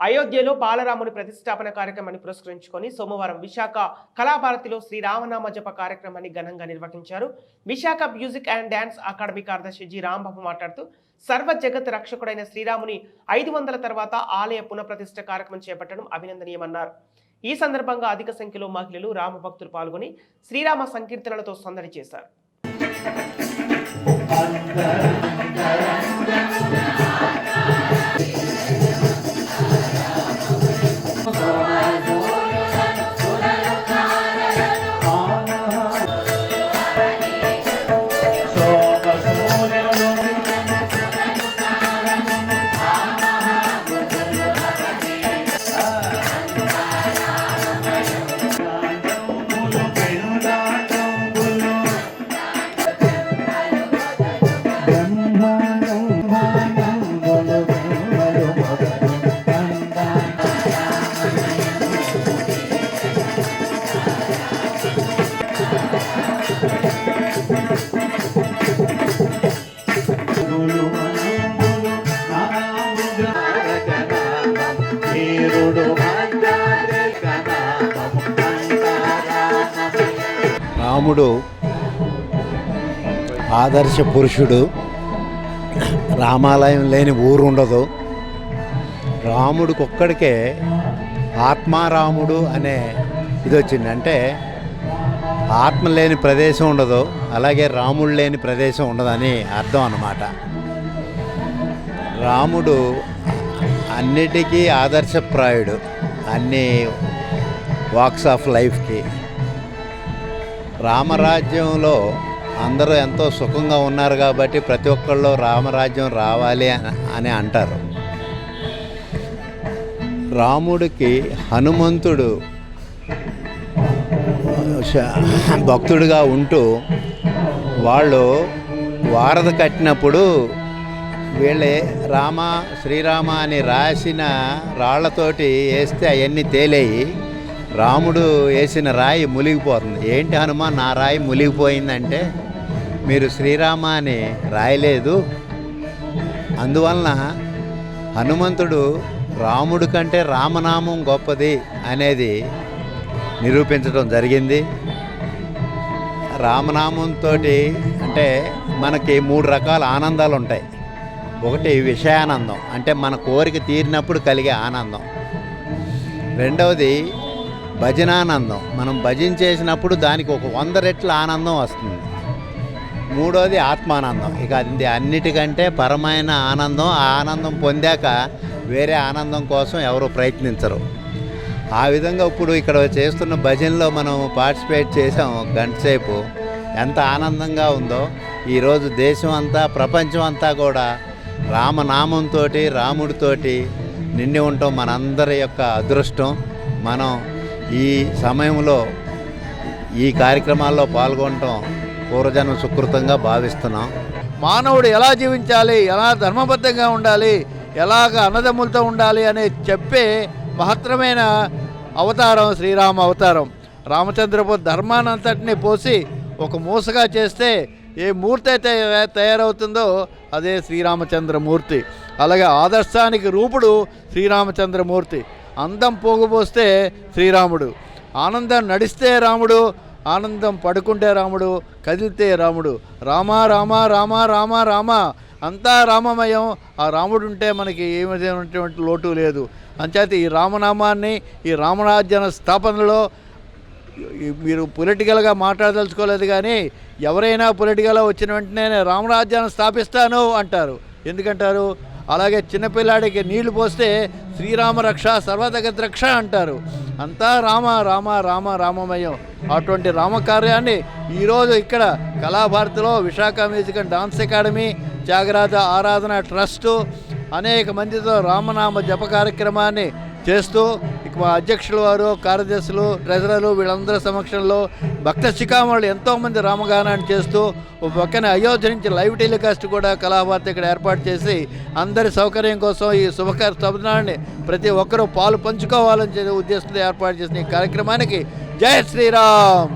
అయోధ్యలో బాలరాముని ప్రతిష్టాపన కార్యక్రమాన్ని పురస్కరించుకొని సోమవారం విశాఖ కళాభారతిలో శ్రీరామనామ జప కార్యక్రమాన్ని ఘనంగా నిర్వహించారు. Visakha music and dance academy కార్యదర్శి జి రాంబాబు మాట్లాడుతూ సర్వ జగత్ రక్షకుడైన శ్రీరాముని 500 తర్వాత ఆలయ పునఃప్రతిష్ఠ కార్యక్రమం చేపట్టడం అభినందనీయమన్నారు. ఈ సందర్భంగా అధిక సంఖ్యలో మహిళలు రామభక్తులు పాల్గొని శ్రీరామ సంకీర్తనలతో సందడి చేశారు. రాముడు ఆదర్శ పురుషుడు. రామాలయం లేని ఊరు ఉండదు. రాముడికి ఒక్కడికే ఆత్మారాముడు అనే ఇది వచ్చింది. అంటే ఆత్మ లేని ప్రదేశం ఉండదు, అలాగే రాముడు లేని ప్రదేశం ఉండదని అర్థం అన్నమాట. రాముడు అన్నిటికీ ఆదర్శప్రాయుడు, అన్ని వాక్స్ ఆఫ్ లైఫ్కి. రామరాజ్యంలో అందరూ ఎంతో సుఖంగా ఉన్నారు కాబట్టి ప్రతి ఒక్కళ్ళు రామరాజ్యం రావాలి అని అంటారు. రాముడికి హనుమంతుడు భక్తుడిగా ఉంటూ వాళ్ళు వారధి కట్టినప్పుడు వీళ్ళే శ్రీరామ అని రాసిన రాళ్లతోటి వేస్తే అవన్నీ తేలేయి. రాముడు వేసిన రాయి మునిగిపోతుంది. ఏంటి హనుమాన్, నా రాయి మునిగిపోయిందంటే మీరు శ్రీరామ అని రాయలేదు, అందువలన హనుమంతుడు రాముడి కంటే రామనామం గొప్పది అనేది నిరూపించడం జరిగింది. రామనామంతో అంటే మనకి 3 రకాల ఆనందాలు ఉంటాయి. ఒకటి విషయానందం, అంటే మన కోరిక తీరినప్పుడు కలిగే ఆనందం. రెండవది భజనానందం, మనం భజన చేసినప్పుడు దానికి ఒక 100 రెట్ల ఆనందం వస్తుంది. మూడోది ఆత్మానందం, ఇక అది అన్నిటికంటే పరమైన ఆనందం. ఆ ఆనందం పొందాక వేరే ఆనందం కోసం ఎవరు ప్రయత్నించరు. ఆ విధంగా ఇప్పుడు ఇక్కడ చేస్తున్న భజనలో మనం పార్టిసిపేట్ చేసాం. గంట సేపు ఎంత ఆనందంగా ఉందో. ఈరోజు దేశం అంతా, ప్రపంచం అంతా కూడా రామనామంతో, రాముడితోటి నిండి ఉండటం మనందరి యొక్క అదృష్టం. మనం ఈ సమయంలో ఈ కార్యక్రమాల్లో పాల్గొనటం పూర్వజన్మ సుకృతంగా భావిస్తున్నాం. మానవుడు ఎలా జీవించాలి, ఎలా ధర్మబద్ధంగా ఉండాలి, ఎలాగ అన్నదమ్ములతో ఉండాలి అని చెప్పే మహత్తరమైన అవతారం శ్రీరామ అవతారం. రామచంద్రపు ధర్మానంతటిని పోసి ఒక మూసగా చేస్తే ఏ మూర్తి అయితే తయారవుతుందో అదే శ్రీరామచంద్రమూర్తి. అలాగే ఆదర్శానికి రూపుడు శ్రీరామచంద్రమూర్తి. అందం పోగుపోస్తే శ్రీరాముడు, ఆనందం నడిస్తే రాముడు, ఆనందం పడుకుంటే రాముడు, కదిలితే రాముడు. రామ రామ రామ రామ రామ, అంతా రామమయం. ఆ రాముడు ఉంటే మనకి ఏమైనటువంటి లోటు లేదు. అంచేత ఈ రామనామాన్ని, ఈ రామరాజ్య స్థాపనలో మీరు పొలిటికల్గా మాట్లాడదలుచుకోలేదు, కానీ ఎవరైనా పొలిటికల్గా వచ్చిన వెంటనే రామరాజ్యాన్ని స్థాపిస్తాను అంటారు. ఎందుకంటారు? అలాగే చిన్నపిల్లాడికి నీళ్లు పోస్తే శ్రీరామ రక్ష, సర్వజగత్ రక్ష అంటారు. అంతా రామ రామ రామ రామమయం. అటువంటి రామకార్యాన్ని ఈరోజు ఇక్కడ కళాభారతిలో Visakha music and dance academy, Tyagaraja Aradhana trust అనేక మందితో రామనామ జప కార్యక్రమాన్ని చేస్తూ మా అధ్యక్షుల వారు, కార్యదర్శులు, ట్రెజరర్లు వీళ్ళందరి సమక్షంలో భక్త శిఖామణులు ఎంతోమంది రామగానాన్ని చేస్తూ ఒక పక్కన అయోధ్య నుంచి లైవ్ టెలికాస్ట్ కూడా కళాభారతి ఇక్కడ ఏర్పాటు చేసి అందరి సౌకర్యం కోసం ఈ శుభనాన్ని ప్రతి ఒక్కరూ పాలు పంచుకోవాలని ఉద్దేశంతో ఏర్పాటు చేసిన ఈ కార్యక్రమానికి జై శ్రీరామ్.